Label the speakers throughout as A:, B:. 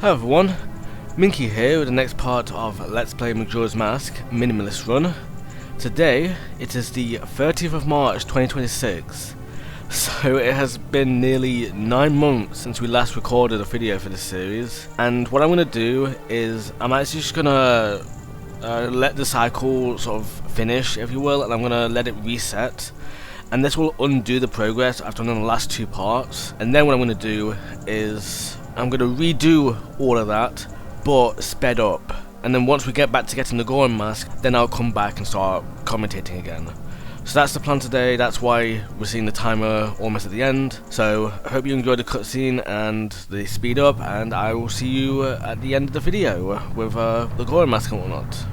A: Hello everyone, Minkey here with the next part of Let's Play Majora's Mask Minimalist Run. Today, it is the 30th of March 2026, so it has been nearly 9 months since we last recorded a video for this series, and what I'm going to do is, I'm actually just going to let the cycle sort of finish, if you will, and I'm going to let it reset. And this will undo the progress I've done in the last 2 parts, and then what I'm going to do is I'm going to redo all of that, but sped up. And then once we get back to getting the Goron mask, then I'll come back and start commentating again. So that's the plan today, that's why we're seeing the timer almost at the end. So I hope you enjoyed the cutscene and the speed up, and I will see you at the end of the video with the Goron mask and whatnot.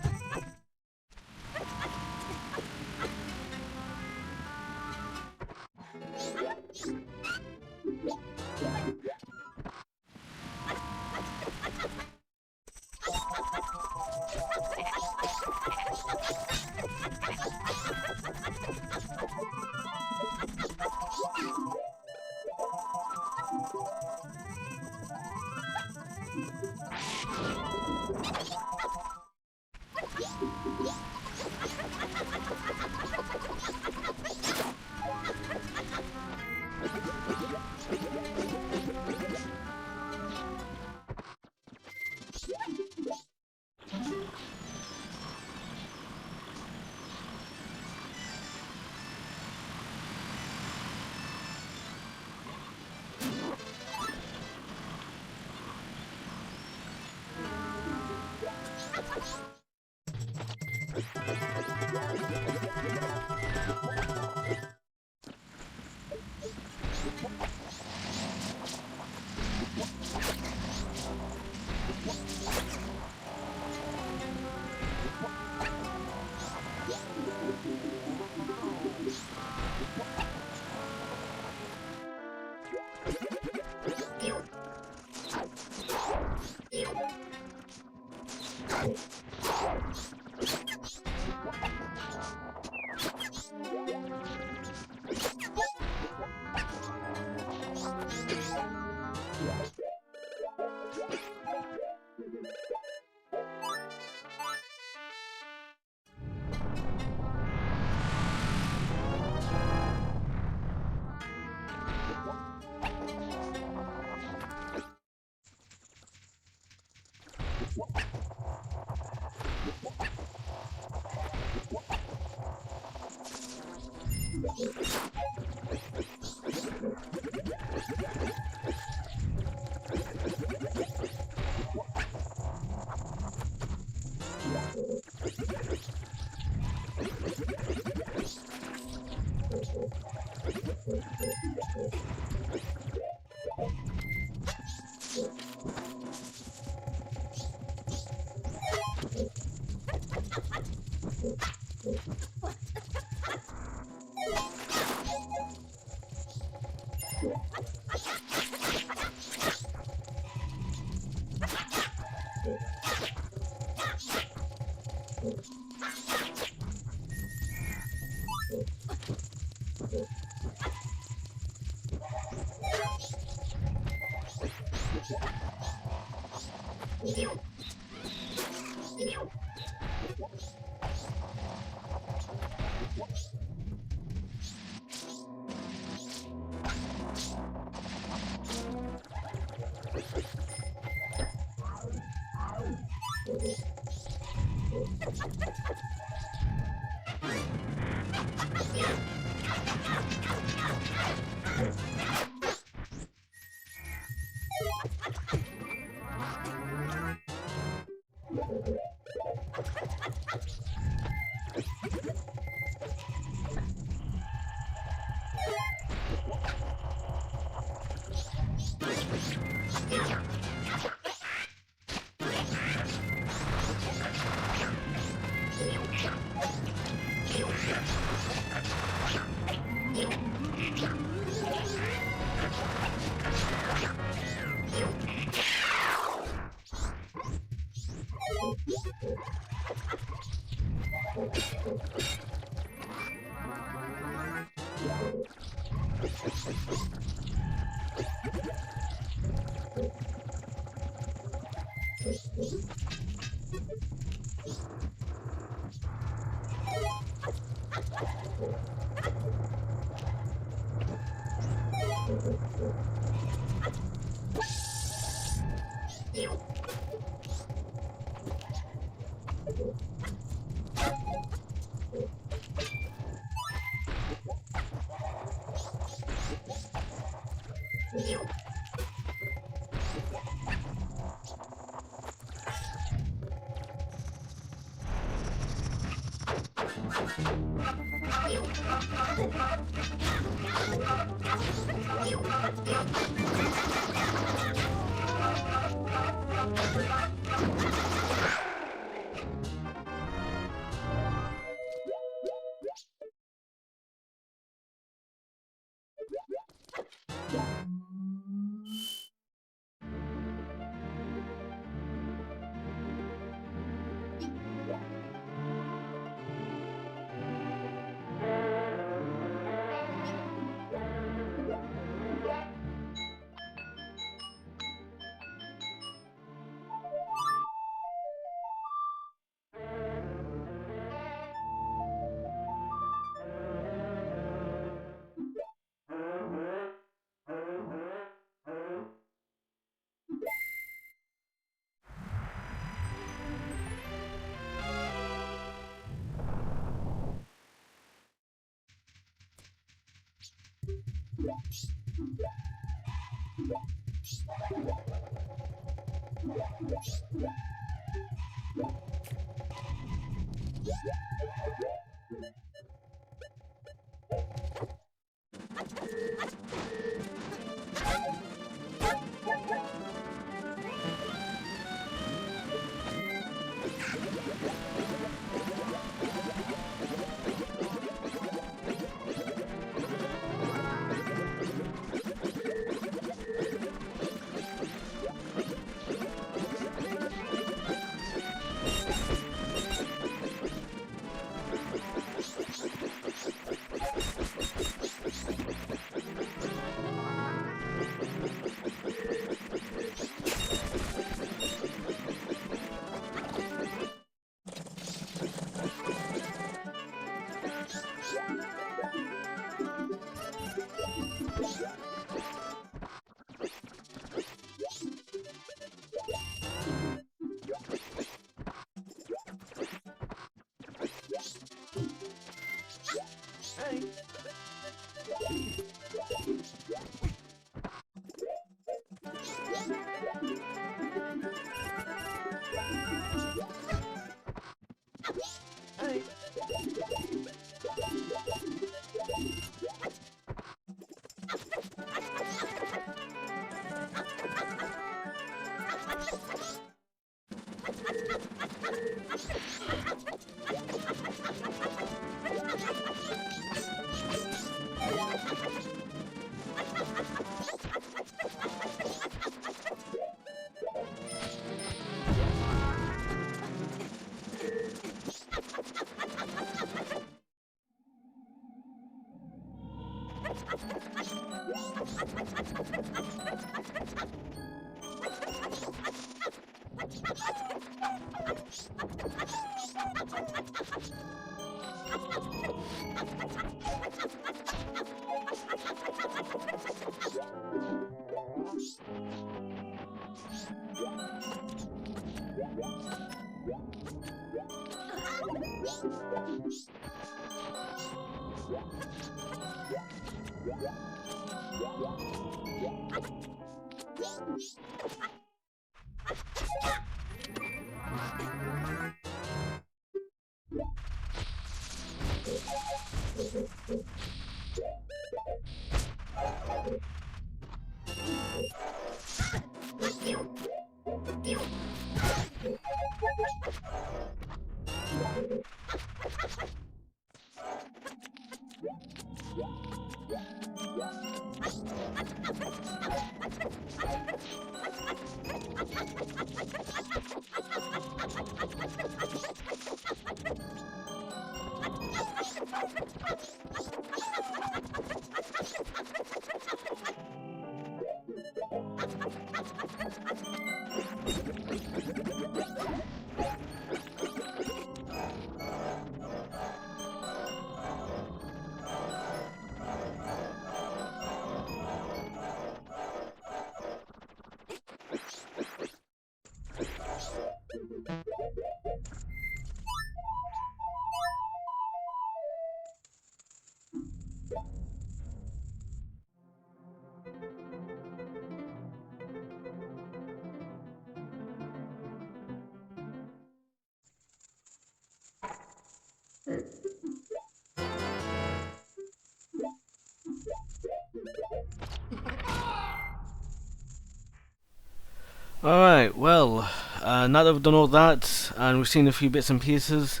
A: Alright, well, now that we've done all that, and we've seen a few bits and pieces,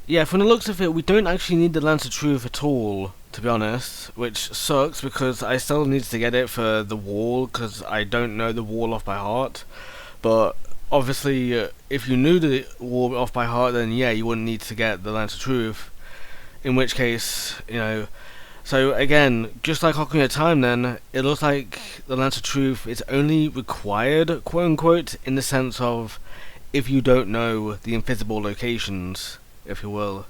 A: yeah, from the looks of it, we don't actually need the Lance of Truth at all, to be honest, which sucks because I still need to get it for the wall, because I don't know the wall off by heart. But obviously, if you knew the wall off by heart, then yeah, you wouldn't need to get the Lance of Truth, in which case, you know. So again, just like Ocarina of Time then, it looks like the Lance of Truth is only required, quote unquote, in the sense of if you don't know the invisible locations, if you will.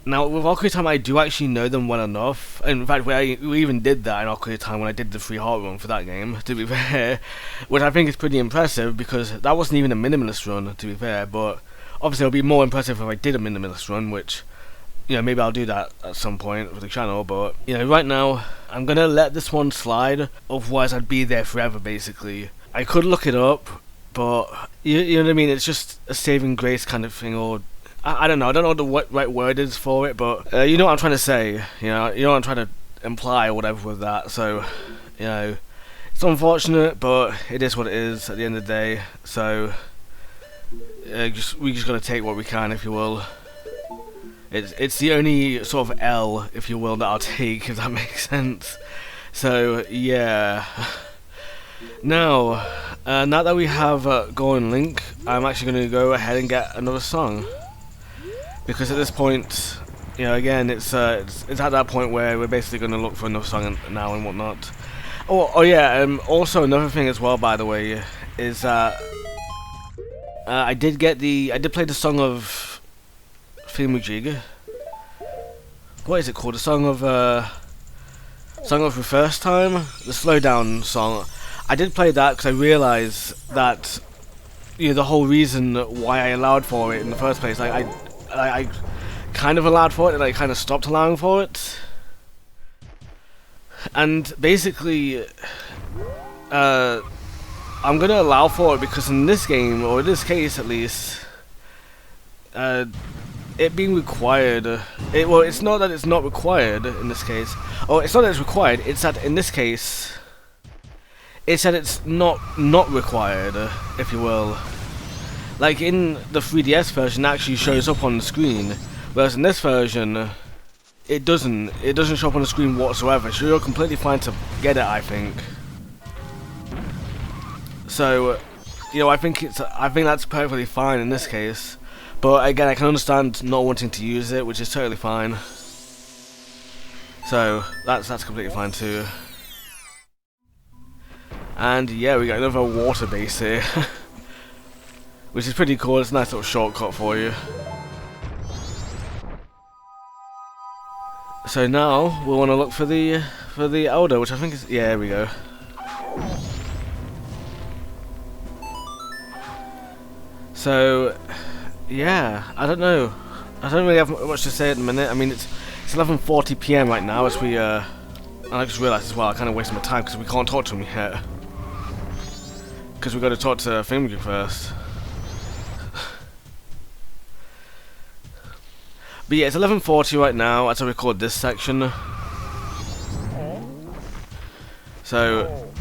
A: Now with Ocarina of Time I do actually know them well enough. In fact we even did that in Ocarina of Time when I did the free heart run for that game, to be fair. Which I think is pretty impressive because that wasn't even a minimalist run, to be fair, but obviously it'll be more impressive if I did a minimalist run, which, you know, maybe I'll do that at some point with the channel, but, you know, right now, I'm gonna let this one slide, otherwise I'd be there forever, basically. I could look it up, but, you know what I mean, it's just a saving grace kind of thing, or, I don't know what the right word is for it, but, you know what I'm trying to say, you know what I'm trying to imply or whatever with that, so, you know, it's unfortunate, but it is what it is at the end of the day, so, we just gotta take what we can, if you will. It's the only sort of L, if you will, that I'll take, if that makes sense. So, yeah. Now that we have Goron Link, I'm actually going to go ahead and get another song. Because at this point, you know, again, it's at that point where we're basically going to look for another song now and whatnot. Oh yeah, also another thing as well, by the way, is that I did play the song of Jig. What is it called? The song of Reverse Time? The slowdown song. I did play that because I realised that, you know, the whole reason why I allowed for it in the first place, I kind of allowed for it and I kind of stopped allowing for it. And basically, I'm going to allow for it because in this game, or in this case at least, it being required, well, it's not that it's not required in this case. Oh, it's not that it's required, it's that in this case, it's that it's not required, if you will. Like in the 3DS version, it actually shows up on the screen, whereas in this version, it doesn't show up on the screen whatsoever, so you're completely fine to get it, I think. So, you know, I think that's perfectly fine in this case. But again, I can understand not wanting to use it, which is totally fine. So that's completely fine too. And yeah, we got another water base here, which is pretty cool. It's a nice little shortcut for you. So now we want to look for the Elder, which I think is, yeah, here we go. So, yeah, I don't know. I don't really have much to say at the minute. I mean, it's 11:40 PM right now as we, and I just realised as well, I kind of wasted my time because we can't talk to him yet. Because we've got to talk to Thingamajig first. But yeah, it's 11:40 right now as I record this section. So,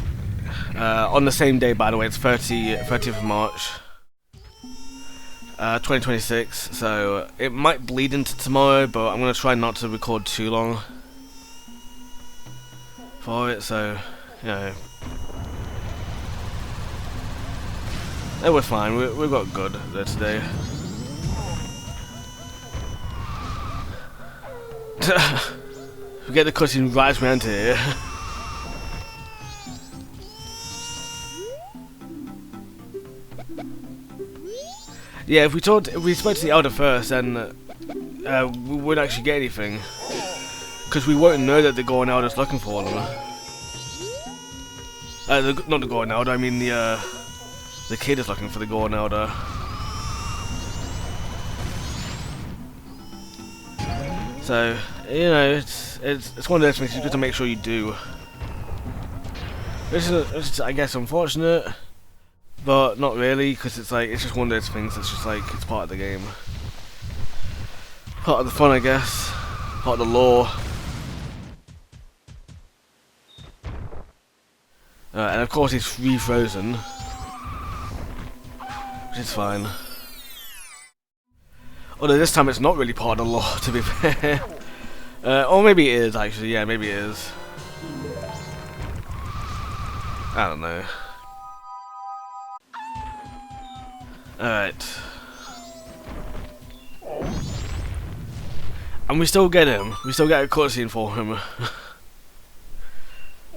A: on the same day, by the way, it's 30th of March. 2026, so it might bleed into tomorrow, but I'm going to try not to record too long for it, so, you know. It was fine, we got good there today. We get the cutscene right as we enter here. Yeah, if we spoke to the Elder first, then we wouldn't actually get anything, because we won't know that the Goron Elder's looking for them. Not the Goron Elder. I mean the kid is looking for the Goron Elder. So you know, it's one of those things you got to make sure you do. Which is, I guess, unfortunate. But not really, because it's just one of those things that's just like, it's part of the game. Part of the fun, I guess. Part of the lore. And of course he's refrozen. Which is fine. Although this time it's not really part of the lore, to be fair. Or maybe it is, actually. Yeah, maybe it is. I don't know. Alright. And we still get him. We still get a cutscene for him.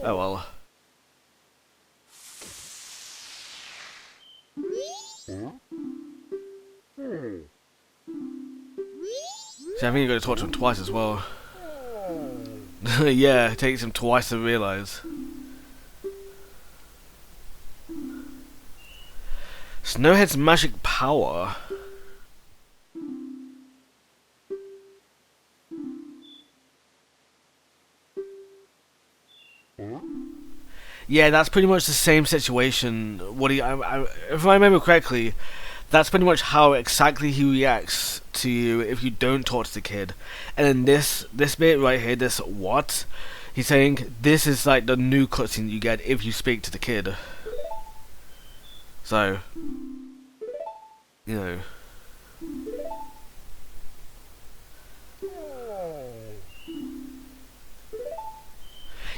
A: Oh well. See, I think you got to talk to him twice as well. Yeah, it takes him twice to realise. Snowhead's magic power. Yeah, that's pretty much the same situation. If I remember correctly, that's pretty much how exactly he reacts to you if you don't talk to the kid. And then this bit right here, this what? He's saying this is like the new cutscene you get if you speak to the kid. So, you know.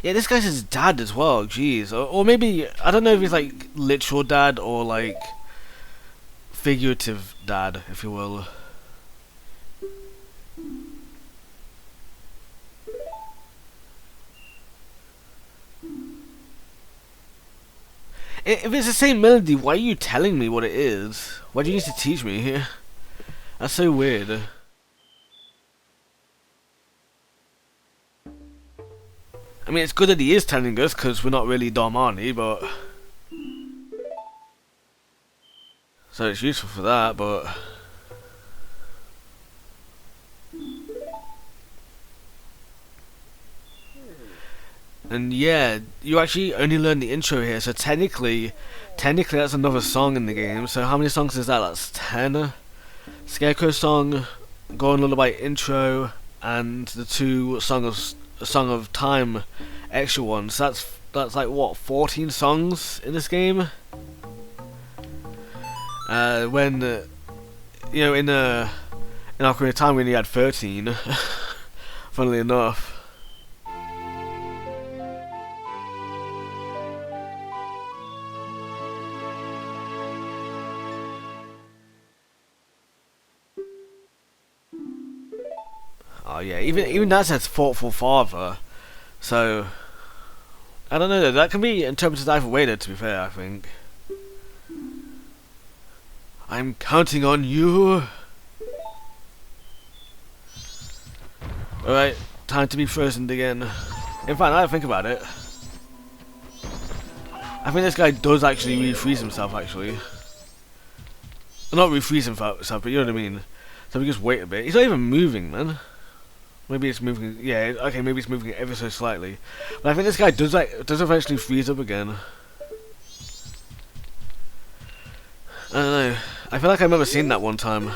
A: Yeah, this guy's his dad as well, jeez. Or maybe, I don't know if he's like literal dad or like figurative dad, if you will. If it's the same melody, why are you telling me what it is? Why do you need to teach me? That's so weird. I mean, it's good that he is telling us, because we're not really Darmani, but... So it's useful for that, but... And yeah, you actually only learn the intro here, so technically that's another song in the game. So how many songs is that? That's 10. Scarecrow song, Goron Lullaby intro, and the two Song of Time extra ones. That's like what, 14 songs in this game? When you know, in Ocarina of Time we only had 13. Funnily enough. Oh yeah, even that says thoughtful father, so I don't know. That can be interpreted either way. Though, to be fair, I think. I'm counting on you. All right, time to be frozen again. In fact, now I think about it, I think this guy does actually refreeze himself. Actually, not refreeze himself, but you know what I mean. So we just wait a bit. He's not even moving, man. Maybe it's moving. Yeah, okay. Maybe it's moving ever so slightly. But I think this guy does eventually freeze up again. I don't know. I feel like I remember seeing that one time.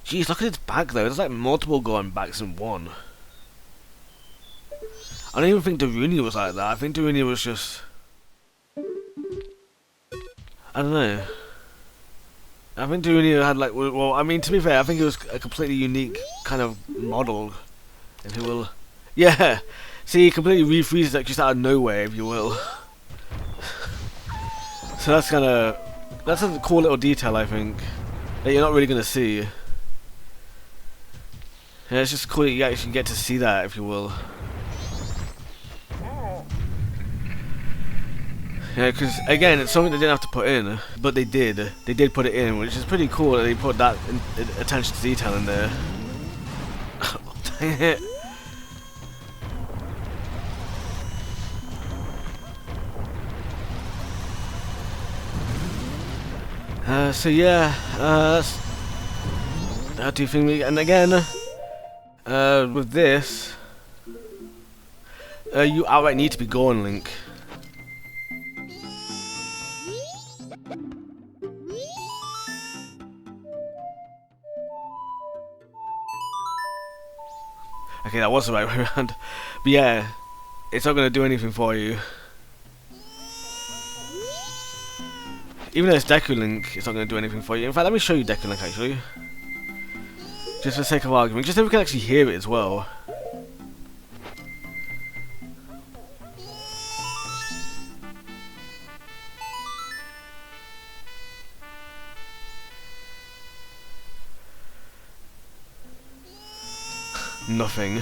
A: Jeez, look at its back though. There's like multiple Goron backs in one. I don't even think Daruni was like that. I think Daruni was just... I don't know. I think Daruni had like... Well, I mean, to be fair, I think it was a completely unique kind of model, if you will. Yeah! See, he completely refreezes like just out of nowhere, if you will. So that's kind of... That's a cool little detail, I think, that you're not really going to see. Yeah, it's just cool that you actually get to see that, if you will. Yeah, because again, it's something they didn't have to put in, but they did. They did put it in, which is pretty cool that they put that attention to detail in there. Dang it. So yeah, how do you think we... And again, with this, you outright need to be Goron Link. Okay, that was the right way around. But yeah, it's not going to do anything for you. Even though it's Deku Link, it's not going to do anything for you. In fact, let me show you Deku Link actually. Just for the sake of argument, just so we can actually hear it as well. Nothing.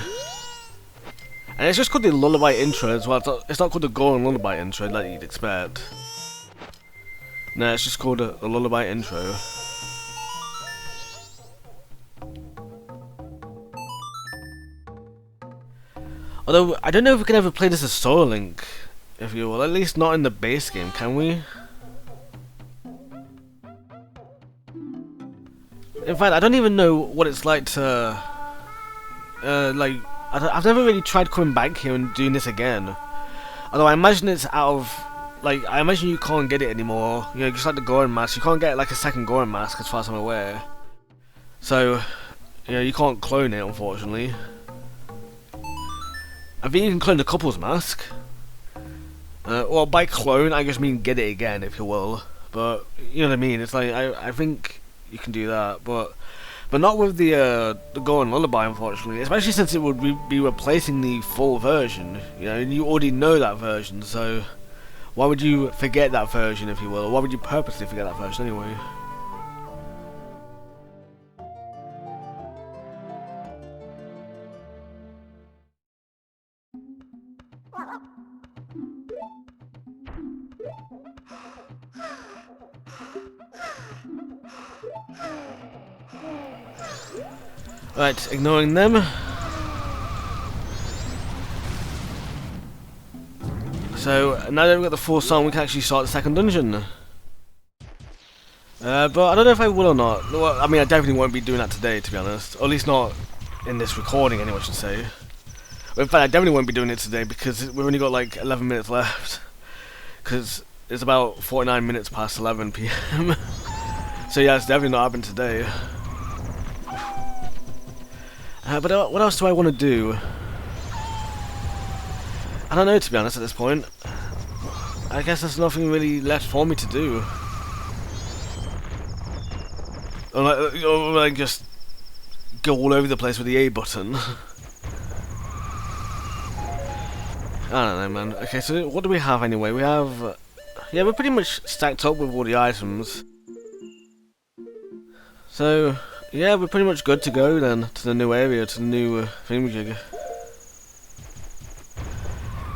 A: And it's just called the Lullaby intro as well. It's not called the Goron Lullaby intro like you'd expect. No, it's just called a Lullaby intro. Although, I don't know if we can ever play this as Solo Link, if you will. At least not in the base game, can we? In fact, I don't even know what it's like to... like, I've never really tried coming back here and doing this again. Although I imagine it's out of... Like, I imagine you can't get it anymore. You know, just like the Goron mask. You can't get, like, a second Goron mask, as far as I'm aware. So, you know, you can't clone it, unfortunately. I think you can clone the couple's mask. Well, by clone, I just mean get it again, if you will. But, you know what I mean? It's like, I think you can do that, but not with the Goron Lullaby, unfortunately. Especially since it would be replacing the full version. You know, and you already know that version, so why would you forget that version, if you will? Or why would you purposely forget that version anyway? Right, ignoring them. So, now that we've got the full song, we can actually start the second dungeon. But I don't know if I will or not. Well, I mean, I definitely won't be doing that today, to be honest. Or at least not in this recording, anyway, I should say. Well, in fact, I definitely won't be doing it today because we've only got like 11 minutes left. Because it's about 49 minutes past 11 PM. So yeah, it's definitely not happening today. But what else do I want to do? I don't know, to be honest, at this point. I guess there's nothing really left for me to do. Or like just go all over the place with the A button. I don't know, man. Okay, so what do we have anyway? We have... yeah, we're pretty much stacked up with all the items. So... yeah, we're pretty much good to go then, to the new area, to the new thingamajig.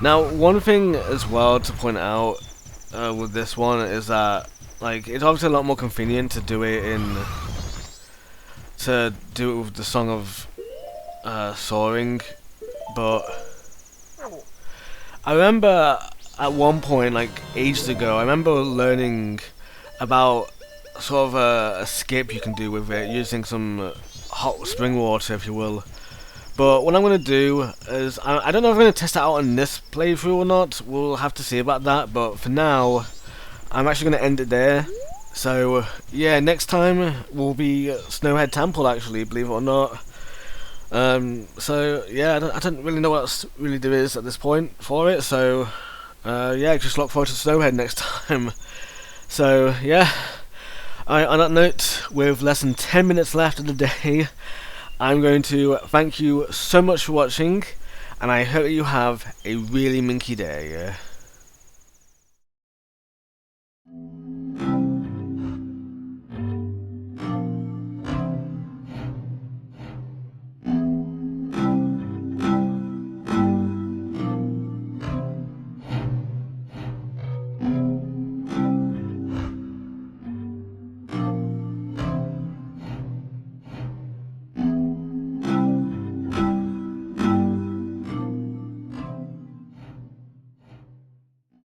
A: Now, one thing as well to point out with this one is that, like, it's obviously a lot more convenient to do it with the Song of Soaring, but I remember at one point, like, ages ago, I remember learning about sort of a skip you can do with it, using some hot spring water, if you will. But what I'm going to do is, I don't know if I'm going to test it out on this playthrough or not, we'll have to see about that, but for now, I'm actually going to end it there. So, yeah, next time will be Snowhead Temple, actually, believe it or not. So, yeah, I don't really know what else really there is at this point for it, so, yeah, just look forward to Snowhead next time. So, yeah. On that note, with less than 10 minutes left of the day, I'm going to thank you so much for watching, and I hope you have a really minky day.